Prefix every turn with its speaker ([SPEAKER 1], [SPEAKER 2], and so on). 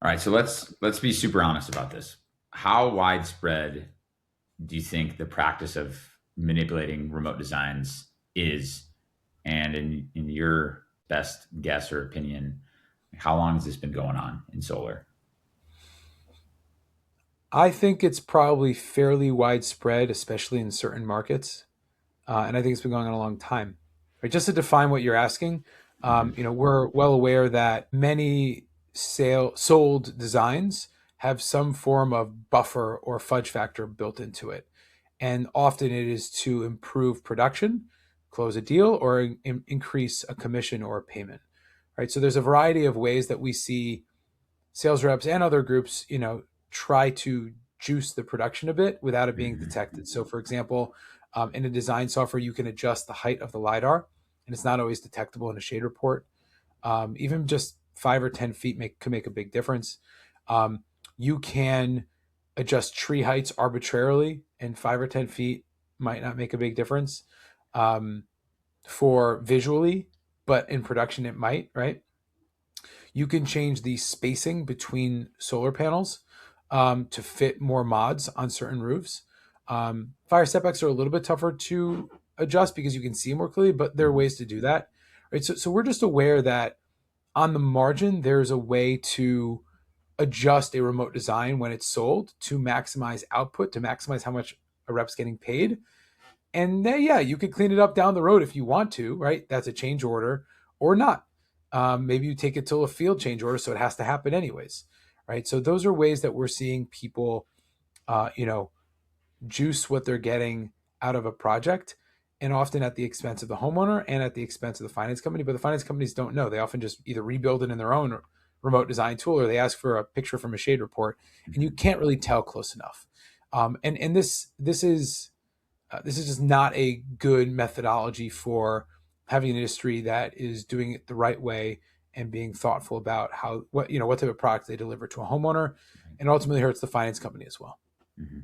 [SPEAKER 1] All right, so let's be super honest about this. How widespread do you think the practice of manipulating remote designs is? And in your best guess or opinion, how long has this been going on in solar?
[SPEAKER 2] I think it's probably fairly widespread, especially in certain markets, and I think it's been going on a long time. Right, just to define what you're asking,
[SPEAKER 1] Mm-hmm.
[SPEAKER 2] we're well aware that many sold designs have some form of buffer or fudge factor built into it, and often it is to improve production, close a deal, or increase a commission or a payment. Right, so there's a variety of ways that we see sales reps and other groups, try to juice the production a bit without it being
[SPEAKER 1] Mm-hmm.
[SPEAKER 2] detected. So, for example, in a design software, you can adjust the height of the LiDAR, and it's not always detectable in a shade report. Even just 5 or 10 feet can make a big difference. Um, you can adjust tree heights arbitrarily, and 5 or 10 feet might not make a big difference um, for visually, but in production it might, right? You can change the spacing between solar panels to fit more mods on certain roofs. Fire setbacks are a little bit tougher to adjust because you can see more clearly, but there are
[SPEAKER 1] Mm-hmm.
[SPEAKER 2] ways to do that. Right. So we're just aware that on the margin, there's a way to adjust a remote design when it's sold to maximize output, to maximize how much a rep's getting paid. And then, yeah, you could clean it up down the road if you want to, right? That's a change order or not. Maybe you take it to a field change order, so it has to happen anyways, right? So those are ways that we're seeing people, uh, you know, juice what they're getting out of a project, and often at the expense of the homeowner and at the expense of the finance company. But the finance companies don't know. They often just either rebuild it in their own remote design tool, or they ask for a picture from a shade report, and you
[SPEAKER 1] Mm-hmm.
[SPEAKER 2] can't really tell close enough. And this is just not a good methodology for having an industry that is doing it the right way and being thoughtful about what type of product they deliver to a homeowner, and ultimately hurts the finance company as well.
[SPEAKER 1] Mm-hmm.